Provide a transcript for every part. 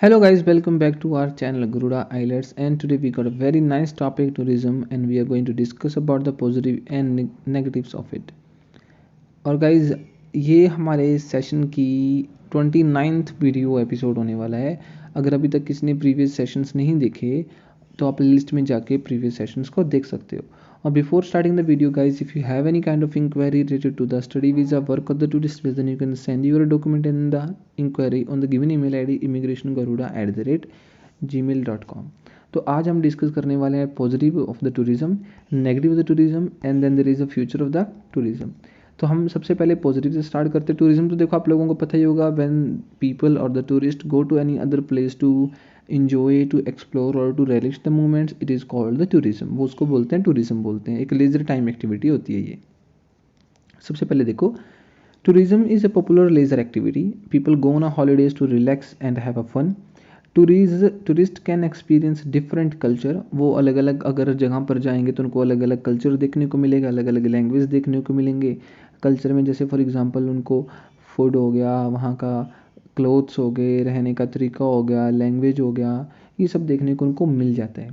Hello guys, welcome back to our channel Garuda IELTS, and today we got a very nice topic, tourism, and we are going to discuss about the positive and negatives of it. और guys, ये हमारे session की 29th video episode होने वाला है। अगर अभी तक किसी ने प्रीवियस सेशंस नहीं देखे तो आप लिस्ट में जाके प्रीवियस सेशंस को देख सकते हो। और before starting the video guys, if you have any kind of inquiry related to the study visa, work of the tourist visa, then you can send your document in the inquiry on the given email id immigrationgaruda@gmail.com। तो आज हम discuss करने वाले हैं positive of the tourism, negative of the tourism, and then there is a future of the tourism. तो हम सबसे पहले पॉजिटिव से स्टार्ट करते हैं। टूरिज्म तो देखो आप लोगों को पता ही होगा, व्हेन पीपल और the tourist go to any other place to enjoy, to explore और to relish the moments, it is called the tourism. वो उसको बोलते हैं टूरिज्म बोलते हैं। एक लेजर टाइम एक्टिविटी होती है ये। सबसे पहले देखो, tourism is a popular leisure activity. People go on a holidays to relax and have a fun. Tourist can experience different culture. वो अलग अलग अगर जगह पर जाएंगे तो उनको अलग अलग कल्चर देखने को मिलेगा, अलग अलग लैंग्वेज देखने को मिलेंगे। कल्चर में जैसे फॉर एग्जांपल उनको फूड हो गया, वहाँ का क्लोथ्स हो गए, रहने का तरीका हो गया, लैंग्वेज हो गया, ये सब देखने को उनको मिल जाता है।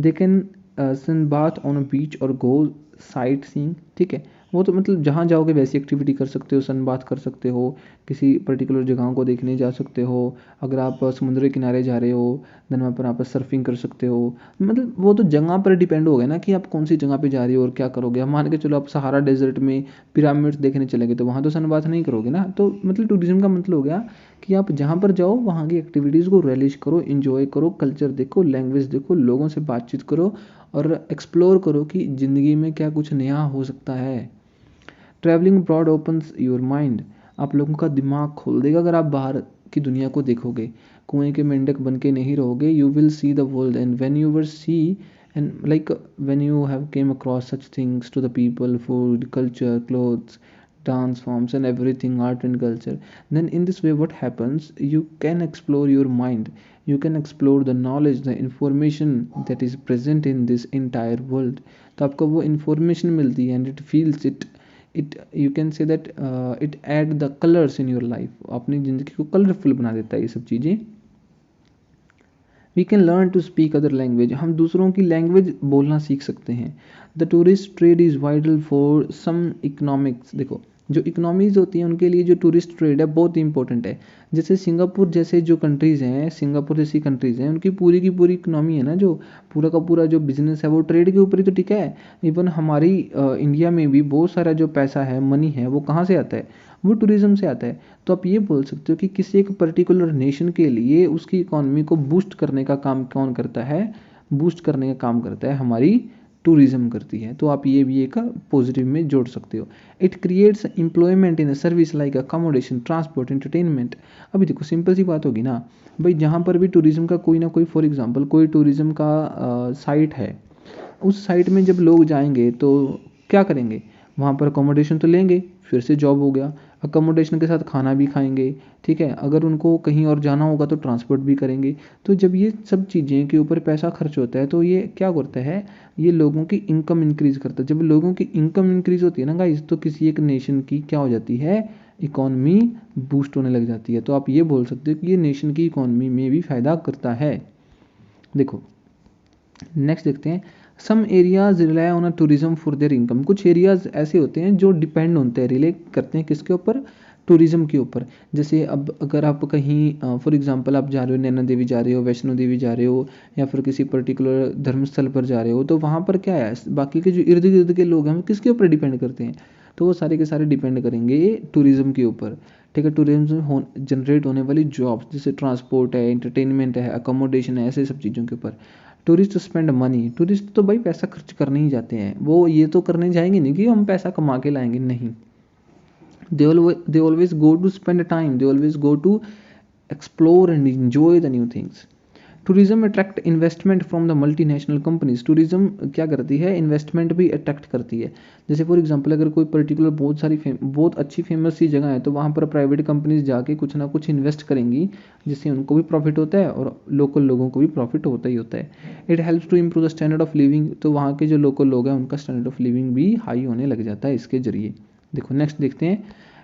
They can sun bath on a beach और गो साइट सीइंग। ठीक है, वो तो मतलब जहाँ जाओगे वैसी एक्टिविटी कर सकते हो, सन बाथ कर सकते हो, किसी पर्टिकुलर जगहों को देखने जा सकते हो। अगर आप समुद्र के किनारे जा रहे हो देन वहाँ पर आप सर्फिंग कर सकते हो। मतलब वो तो जगह पर डिपेंड हो गया ना कि आप कौन सी जगह पे जा रहे हो और क्या करोगे। हम मान के चलो आप सहारा डेजर्ट में पिरामिड्स देखने चले गए तो वहाँ तो सन बाथ नहीं करोगे ना। तो मतलब टूरिज्म का मतलब हो गया कि आप जहाँ पर जाओ वहाँ की एक्टिविटीज़ को रिलीज करो, इन्जॉय करो, कल्चर देखो, लैंग्वेज देखो, लोगों से बातचीत करो और एक्सप्लोर करो कि ज़िंदगी में क्या कुछ नया हो सकता है। Travelling broad opens your mind. आप लोगों का दिमाग खोल देगा अगर आप बाहर की दुनिया को देखोगे। कुएं के मेंढक बन के नहीं रहोगे। You will see the world and when you will see and like when you have came across such things to the people, food, culture, clothes, dance forms and everything, art and culture, then in this way what happens, you can explore your mind, you can explore the knowledge, the information that is present in this entire world। तो आपको वो information मिलती है and it feels it you can say that it add the colors in your life। अपनी ज़िंदगी को colourful बना देता है ये सब चीज़ें। We can learn to speak other language. हम दूसरों की लैंग्वेज बोलना सीख सकते हैं। The tourist trade is vital for some economics. देखो, जो इकोनॉमीज़ होती हैं उनके लिए जो टूरिस्ट ट्रेड है बहुत इंपॉर्टेंट है। जैसे सिंगापुर जैसे जो कंट्रीज़ हैं, सिंगापुर जैसी कंट्रीज़ हैं, उनकी पूरी की पूरी इकोनॉमी है ना, जो पूरा का पूरा जो बिजनेस है वो ट्रेड के ऊपर ही तो टिका है। इवन हमारी इंडिया में भी बहुत सारा जो पैसा है, मनी है, वो कहाँ से आता है? वो टूरिज्म से आता है। तो आप ये बोल सकते हो कि किसी एक पर्टिकुलर नेशन के लिए उसकी इकोनॉमी को बूस्ट करने का काम कौन करता है? बूस्ट करने का काम करता है हमारी टूरिज्म करती है। तो आप ये भी एक पॉजिटिव में जोड़ सकते हो। It creates employment in a service like accommodation, transport, entertainment. अभी देखो सिंपल सी बात होगी ना भाई, जहाँ पर भी टूरिज्म का कोई ना कोई, फॉर एग्जांपल कोई टूरिज्म का साइट है, उस साइट में जब लोग जाएंगे तो क्या करेंगे? वहाँ पर अकोमोडेशन तो लेंगे, फिर से जॉब हो गया, अकोमोडेशन के साथ खाना भी खाएंगे। ठीक है, अगर उनको कहीं और जाना होगा तो ट्रांसपोर्ट भी करेंगे। तो जब ये सब चीज़ें के ऊपर पैसा खर्च होता है तो ये क्या करता है? ये लोगों की इनकम इंक्रीज़ करता है। जब लोगों की इनकम इंक्रीज़ होती है ना गाइस, तो किसी एक नेशन की क्या हो जाती है? इकॉनमी बूस्ट होने लग जाती है। तो आप ये बोल सकते हो कि ये नेशन की इकॉनमी में भी फ़ायदा करता है। देखो नेक्स्ट देखते हैं, some areas rely on a tourism for their income. कुछ एरियाज ऐसे होते हैं जो डिपेंड होते हैं, रिले करते हैं किसके ऊपर? टूरिज्म के ऊपर। जैसे अब अगर आप कहीं फॉर एग्जांपल आप जा रहे हो, नैना देवी जा रहे हो, वैष्णो देवी जा रहे हो, या फिर किसी पर्टिकुलर धर्मस्थल पर जा रहे हो, तो वहाँ पर क्या है, बाकी के जो इर्द गिर्द के लोग हैं वो किसके ऊपर डिपेंड करते हैं? तो वो सारे के सारे डिपेंड करेंगे टूरिज्म के ऊपर। ठीक है, टूरिज्म जनरेट होने वाली जॉब्स जैसे ट्रांसपोर्ट है, एंटरटेनमेंट है, अकोमोडेशन है, ऐसे सब चीज़ों के ऊपर। Tourist spend money. टूरिस्ट तो भाई पैसा खर्च करने ही जाते हैं, वो ये तो करने जाएंगे नहीं कि हम पैसा कमा के लाएंगे, नहीं। they always go to spend time, they always go to explore and enjoy the new things। Tourism attract investment from the multinational companies. Tourism क्या करती है? इन्वेस्टमेंट भी अट्रैक्ट करती है। जैसे फॉर एग्जांपल अगर कोई पर्टिकुलर बहुत अच्छी फेमस सी जगह है तो वहाँ पर प्राइवेट कंपनीज जाके कुछ ना कुछ इन्वेस्ट करेंगी, जिससे उनको भी प्रॉफिट होता है और लोकल लोगों को भी प्रॉफिट होता ही होता है। It helps to improve the standard of living. तो वहाँ के जो लोकल लोग हैं उनका स्टैंडर्ड ऑफ लिविंग भी हाई होने लग जाता है इसके जरिए। देखो नेक्स्ट देखते हैं,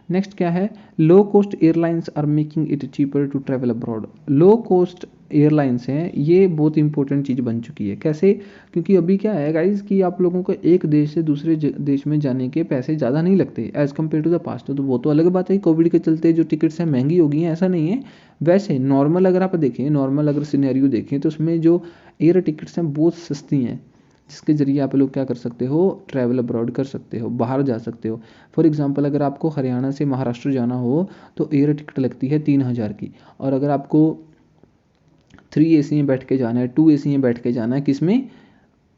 नेक्स्ट क्या है, low cost airlines are making it cheaper to travel abroad. Low cost airlines हैं, ये बहुत इंपॉर्टेंट चीज़ बन चुकी है। कैसे? क्योंकि अभी क्या है गाइज कि आप लोगों को एक देश से दूसरे देश में जाने के पैसे ज़्यादा नहीं लगते as compare to the past. तो वो तो अलग बात है, कोविड के चलते जो टिकट्स हैं महंगी हो गई हैं, ऐसा नहीं है। वैसे नॉर्मल अगर आप देखें, नॉर्मल अगर सिनेरियो देखें तो उसमें जो एयर टिकट्स हैं बहुत सस्ती हैं, जिसके ज़रिए आप लोग क्या कर सकते हो, ट्रैवल अब्रॉड कर सकते हो, बाहर जा सकते हो। फॉर एग्जांपल अगर आपको हरियाणा से महाराष्ट्र जाना हो तो एयर टिकट लगती है 3,000 की, और अगर आपको 3 AC में बैठ के जाना है, 2 AC में बैठ के जाना है, किस में,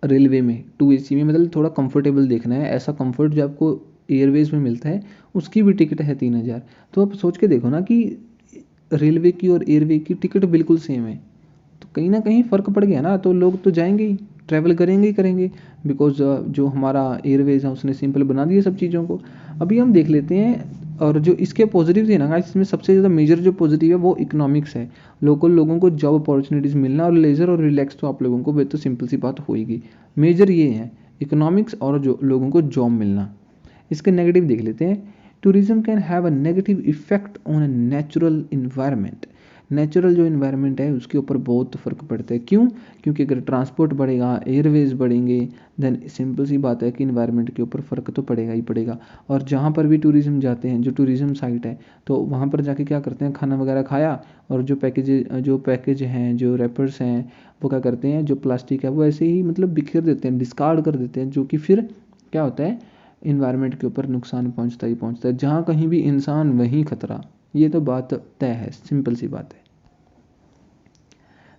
रेलवे में 2 AC में, मतलब थोड़ा कंफर्टेबल देखना है, ऐसा कंफर्ट जो आपको एयरवेज में मिलता है उसकी भी टिकट है 3,000। तो आप सोच के देखो ना कि रेलवे की और एयरवे की टिकट बिल्कुल सेम है, तो कहीं ना कहीं फ़र्क पड़ गया ना, तो लोग तो जाएंगे ही, ट्रैवल करेंगे ही करेंगे, बिकॉज जो हमारा एयरवेज है उसने सिंपल बना दिया सब चीज़ों को। अभी हम देख लेते हैं, और जो इसके पॉजिटिव है ना, इसमें सबसे ज़्यादा मेजर जो पॉजिटिव है वो इकोनॉमिक्स है। लोकल लोगों को जॉब अपॉर्चुनिटीज़ मिलना और लेजर और रिलैक्स तो आप लोगों को तो सिंपल सी बात होएगी। मेजर ये है इकोनॉमिक्स और जो लोगों को जॉब मिलना। इसके नेगेटिव देख लेते हैं। Tourism can have a negative effect on a natural environment. Natural जो इन्वायरमेंट है उसके ऊपर बहुत फ़र्क पड़ता है। क्यों? क्योंकि अगर ट्रांसपोर्ट बढ़ेगा, एयरवेज बढ़ेंगे, देन सिंपल सी बात है कि इन्वायरमेंट के ऊपर फ़र्क तो पड़ेगा ही पड़ेगा। और जहाँ पर भी टूरिज्म जाते हैं, जो टूरिज्म साइट है, तो वहाँ पर जाके क्या करते हैं, खाना वगैरह खाया, और जो पैकेज हैं, जो रैपर्स हैं, वो क्या करते हैं, जो प्लास्टिक है वो ऐसे ही मतलब बिखेर देते हैं, डिस्कार्ड कर देते हैं, जो कि फिर क्या होता है, इन्वायरमेंट के ऊपर नुकसान पहुंचता ही पहुंचता है। जहाँ कहीं भी इंसान वहीं खतरा, ये तो बात तय है, सिंपल सी बात है।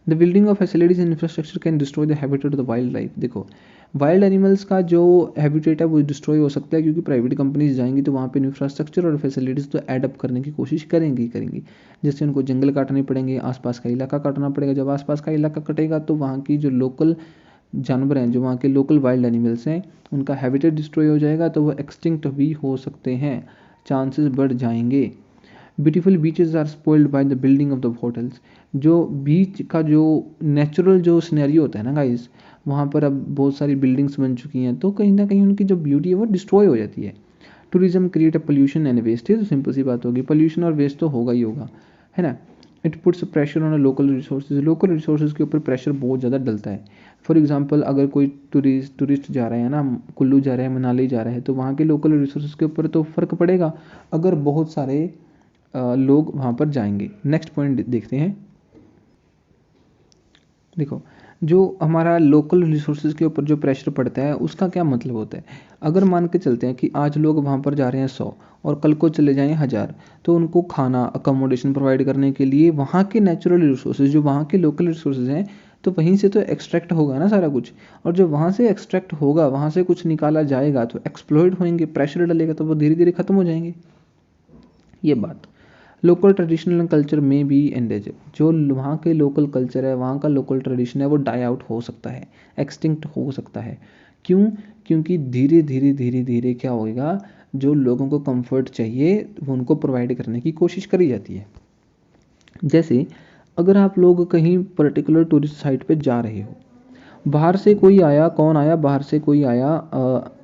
The building of facilities and infrastructure can destroy the habitat of the wild life. देखो, वाइल्ड एनिमल्स का जो हैबिटेट है वो डिस्ट्रॉय हो सकता है, क्योंकि प्राइवेट कंपनीज जाएंगी तो वहाँ पे इंफ्रास्ट्रक्चर और फैसिलिटीज़ तो एडअप करने की कोशिश करेंगी ही करेंगी। जैसे उनको जंगल काटने पड़ेंगे, आसपास का इलाका काटना पड़ेगा। जब आसपास का इलाका कटेगा तो वहाँ की जो लोकल जानवर हैं, जो वहाँ के लोकल वाइल्ड एनिमल्स हैं, उनका हैबिटेट डिस्ट्रॉय हो जाएगा, तो वो एक्सटिंक्ट भी हो सकते हैं, चांसेस बढ़ जाएंगे। Beautiful beaches are spoiled by the building of the hotels. जो बीच का जो नेचुरल जो सिनेरियो होता है ना गाइस, वहाँ पर अब बहुत सारी बिल्डिंग्स बन चुकी हैं, तो कहीं ना कहीं उनकी जो ब्यूटी है वो डिस्ट्रॉय हो जाती है। Tourism create a pollution and waste, तो सिंपल सी बात होगी, पोल्यूशन और वेस्ट तो होगा ही होगा, है ना। It puts pressure on local resources, local resources के ऊपर प्रेशर बहुत ज़्यादा डलता है। फॉर एग्जांपल अगर कोई टूरिस्ट जा रहे हैं ना, कुल्लू जा रहे हैं, मनाली जा रहे हैं, तो वहाँ के लोकल रिसोर्सेज के ऊपर तो फ़र्क पड़ेगा अगर बहुत सारे लोग वहाँ पर जाएंगे। नेक्स्ट पॉइंट देखते हैं। देखो, जो हमारा लोकल रिसोर्सेज के ऊपर जो प्रेशर पड़ता है उसका क्या मतलब होता है। अगर मान के चलते हैं कि आज लोग वहाँ पर जा रहे हैं 100 और कल को चले जाएं 1000, तो उनको खाना अकोमोडेशन प्रोवाइड करने के लिए वहाँ के नेचुरल रिसोर्सेज, जो वहाँ के लोकल रिसोर्सेज हैं, तो वहीं से तो एक्सट्रैक्ट होगा ना सारा कुछ। और जब वहाँ से एक्सट्रैक्ट होगा, वहाँ से कुछ निकाला जाएगा, तो एक्सप्लॉइट होंगे, प्रेशर डलेगा, तो वो धीरे धीरे खत्म हो जाएंगे। ये बात लोकल ट्रेडिशनल कल्चर में भी एंडेज, जो वहाँ के लोकल कल्चर है, वहाँ का लोकल ट्रेडिशन है, वो डाई आउट हो सकता है, एक्सटिंक्ट हो सकता है। क्यों? क्योंकि धीरे धीरे धीरे धीरे क्या होएगा, जो लोगों को कंफर्ट चाहिए वो उनको प्रोवाइड करने की कोशिश करी जाती है। जैसे अगर आप लोग कहीं पर्टिकुलर टूरिस्ट साइट पे जा रहे हो, बाहर से कोई आया, कौन आया, बाहर से कोई आया,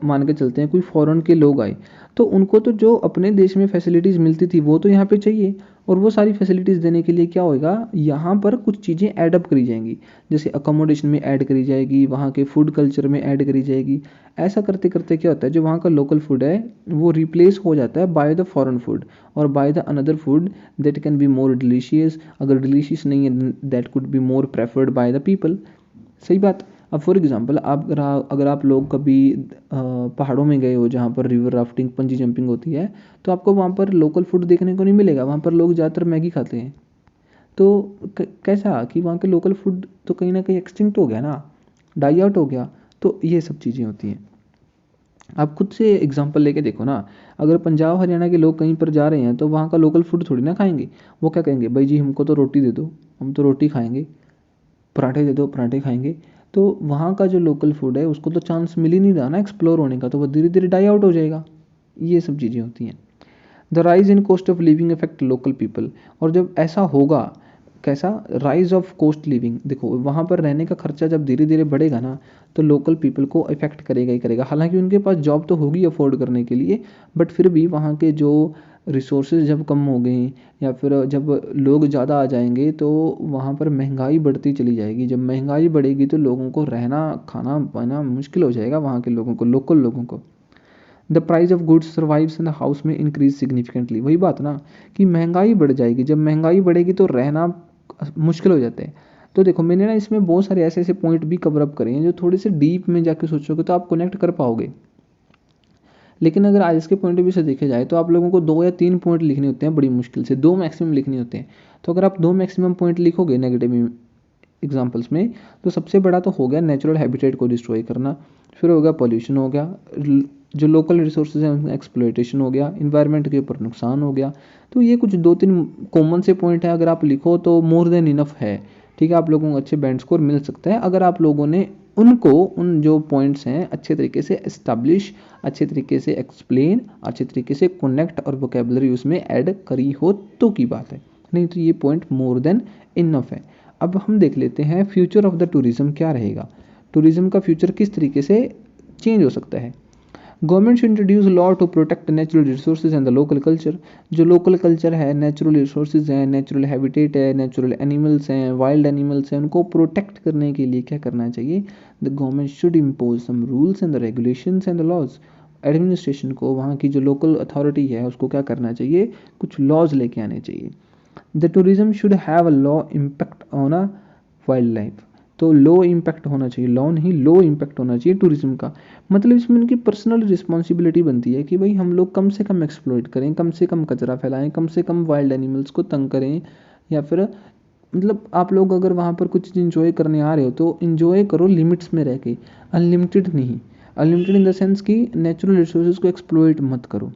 मान के चलते हैं कोई फॉरेन के लोग आए, तो उनको तो जो अपने देश में फैसिलिटीज़ मिलती थी वो तो यहाँ पे चाहिए, और वो सारी फैसिलिटीज़ देने के लिए क्या होएगा, यहाँ पर कुछ चीज़ें ऐडअप करी जाएंगी। जैसे अकोमोडेशन में ऐड करी जाएगी, वहाँ के फूड कल्चर में ऐड करी जाएगी। ऐसा करते करते क्या होता है, जो वहाँ का लोकल फूड है वो रिप्लेस हो जाता है बाय द फॉरेन फूड और by the another food that can be more delicious. अगर डिलीशियस नहीं है, that could be more preferred by the people. सही बात। अब फॉर एग्जांपल आप अगर आप लोग कभी पहाड़ों में गए हो जहाँ पर रिवर राफ्टिंग, पंजी जंपिंग होती है, तो आपको वहाँ पर लोकल फूड देखने को नहीं मिलेगा। वहाँ पर लोग ज़्यादातर मैगी खाते हैं। तो कैसा कि वहाँ के लोकल फूड तो कहीं ना कहीं एक्सटिंक्ट हो गया ना, डाई आउट हो गया। तो ये सब चीज़ें होती हैं। आप खुद से एग्जांपल लेके देखो ना, अगर पंजाब हरियाणा के लोग कहीं पर जा रहे हैं तो वहाँ का लोकल फूड थोड़ी ना खाएंगे। वो क्या कहेंगे, भाई जी हमको तो रोटी दे दो, हम तो रोटी खाएंगे, पराठे दे दो, पराठे खाएंगे। तो वहाँ का जो लोकल फूड है उसको तो चांस मिल ही नहीं रहा ना एक्सप्लोर होने का, तो वो धीरे धीरे डाई आउट हो जाएगा। ये सब चीज़ें होती हैं। The rise in cost of living effect local people. और जब ऐसा होगा, कैसा, राइज ऑफ कॉस्ट लिविंग, देखो वहाँ पर रहने का खर्चा जब धीरे धीरे बढ़ेगा ना, तो लोकल पीपल को इफेक्ट करेगा ही करेगा। हालांकि उनके पास जॉब तो होगी अफोर्ड करने के लिए, बट फिर भी वहाँ के जो रिसोर्सेज जब कम हो गए या फिर जब लोग ज़्यादा आ जाएंगे तो वहाँ पर महंगाई बढ़ती चली जाएगी। जब महंगाई बढ़ेगी तो लोगों को रहना खाना पाना मुश्किल हो जाएगा, वहाँ के लोगों को, लोकल लोगों को। The price of goods survives in the house में इंक्रीज सिग्निफिकेंटली। वही बात ना कि महंगाई बढ़ जाएगी, जब महंगाई बढ़ेगी तो रहना मुश्किल हो जाता है। तो देखो मैंने ना इसमें बहुत सारे ऐसे ऐसे पॉइंट भी कवर अप करे हैं जो थोड़े से डीप में जाके सोचोगे तो आप कनेक्ट कर पाओगे। लेकिन अगर आज के पॉइंट ऑफ व्यू से देखा जाए तो आप लोगों को 2 या 3 पॉइंट लिखने होते हैं, बड़ी मुश्किल से 2 मैक्सिमम लिखने होते हैं। तो अगर आप 2 मैक्सिमम पॉइंट लिखोगे नेगेटिव एग्जाम्पल्स में, तो सबसे बड़ा तो हो गया नेचुरल हैबिटेट को डिस्ट्रॉय करना, फिर हो गया पॉल्यूशन हो गया, जो लोकल रिसोर्सेज हैं उनका एक्सप्लॉयटेशन हो गया, इन्वायरमेंट के ऊपर नुकसान हो गया। तो ये कुछ 2-3 कॉमन से पॉइंट है, अगर आप लिखो तो मोर देन इनफ है। ठीक है, आप लोगों को अच्छे बैंड स्कोर मिल सकता है अगर आप लोगों ने उनको, उन जो पॉइंट्स हैं अच्छे तरीके से एस्टैब्लिश, अच्छे तरीके से एक्सप्लेन, अच्छे तरीके से कनेक्ट और वोकेबलरी उसमें ऐड करी हो तो की बात है, नहीं तो ये पॉइंट मोर देन इनफ है। अब हम देख लेते हैं फ्यूचर ऑफ द टूरिज्म क्या रहेगा, टूरिज्म का फ्यूचर किस तरीके से चेंज हो सकता है। Government should introduce law to protect natural resources and the local culture. जो लोकल कल्चर है, नेचुरल रिसोर्सेज हैं, नेचुरल हैबिटेट है, नेचुरल एनिमल्स हैं, वाइल्ड एनिमल्स हैं, उनको प्रोटेक्ट करने के लिए क्या करना चाहिए, the government should impose some rules and the regulations and the laws. Administration को, वहाँ की जो लोकल अथॉरिटी है उसको क्या करना चाहिए, कुछ लॉज लेके आने चाहिए। The tourism should have a law impact on a wild life. तो लो इम्पैक्ट होना चाहिए, लॉ नहीं लो इम्पैक्ट होना चाहिए टूरिज्म का। मतलब इसमें उनकी पर्सनल रिस्पॉन्सिबिलिटी बनती है कि भाई हम लोग कम से कम एक्सप्लॉइट करें, कम से कम कचरा फैलाएं, कम से कम वाइल्ड एनिमल्स को तंग करें, या फिर मतलब आप लोग अगर वहाँ पर कुछ इंजॉय करने आ रहे हो तो इंजॉय करो लिमिट्स में रह के, अनलिमिटेड नहीं। अनलिमिटेड इन द सेंस कि नेचुरल रिसोर्सेज को एक्सप्लॉइट मत करो।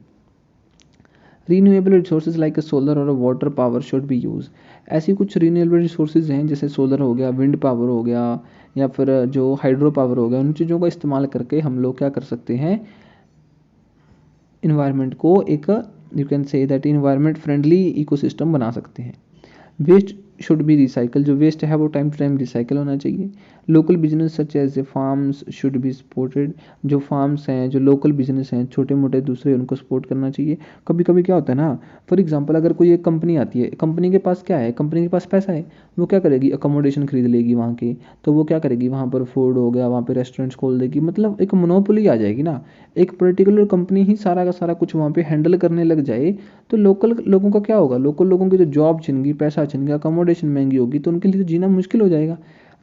रीन्यूएबल रिसोर्सेज लाइक सोलर और water power should be use. ऐसी कुछ रीन्यूएबल रिसोर्सेज हैं जैसे सोलर हो गया, विंड पावर हो गया, या फिर जो हाइड्रो पावर हो गया, उन चीज़ों का इस्तेमाल करके हम लोग क्या कर सकते हैं, इन्वायरमेंट को एक, you can say that environment friendly ecosystem बना सकते हैं। वेस्ट शुड बी रिसाइकल, जो वेस्ट है वो टाइम टू टाइम रिसाइकल होना चाहिए। Local business such as a farms should be supported, जो फार्म्स हैं, जो लोकल बिजनेस हैं छोटे मोटे दूसरे, उनको सपोर्ट करना चाहिए। कभी कभी क्या होता है ना, फॉर एग्जांपल अगर कोई एक कंपनी आती है, कंपनी के पास क्या है, कंपनी के पास पैसा है, वो क्या करेगी, अकोमोडेशन खरीद लेगी वहाँ की, तो वो क्या करेगी, वहाँ पर फूड हो गया, वहाँ पे रेस्टोरेंट्स खोल देगी, मतलब एक मोनोपोली आ जाएगी ना। एक पर्टिकुलर कंपनी ही सारा का सारा कुछ वहाँ पे हैंडल करने लग जाए तो लोकल लोगों का क्या होगा, लोकल लोगों की जो जॉब छिन गई, पैसा छिन गया, अकोमोडेशन महंगी होगी, तो उनके लिए तो जीना मुश्किल हो जाएगा।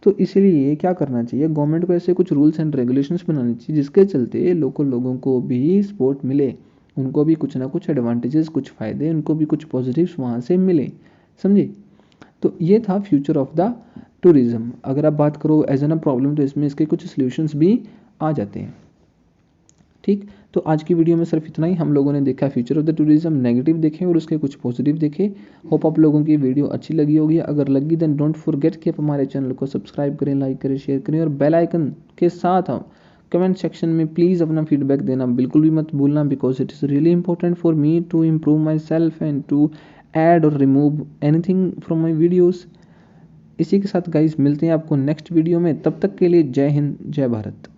तो इसीलिए क्या करना चाहिए, गवर्नमेंट को ऐसे कुछ रूल्स एंड रेगुलेशंस बनाने चाहिए जिसके चलते लोकल लोगों को भी सपोर्ट मिले, उनको भी कुछ ना कुछ एडवांटेजेस, कुछ फ़ायदे, उनको भी कुछ पॉजिटिव्स वहाँ से मिले, समझे। तो ये था फ्यूचर ऑफ द टूरिज़्म। अगर आप बात करो एज एन अ प्रॉब्लम तो इसमें इसके कुछ सॉल्यूशंस भी आ जाते हैं। ठीक, तो आज की वीडियो में सिर्फ इतना ही। हम लोगों ने देखा future of the tourism, negative देखे और उसके कुछ पॉजिटिव देखे। होप आप लोगों की वीडियो अच्छी लगी होगी। अगर लगी देन डोंट फॉरगेट कि आप हमारे चैनल को सब्सक्राइब करें, लाइक करें, शेयर करें और बेल आइकन के साथ हम कमेंट सेक्शन में प्लीज़ अपना फीडबैक देना बिल्कुल भी मत भूलना, because it is really important for me to improve myself and to add और remove anything from my videos. इसी के साथ गाइज मिलते हैं आपको नेक्स्ट वीडियो में, तब तक के लिए जय हिंद, जय भारत।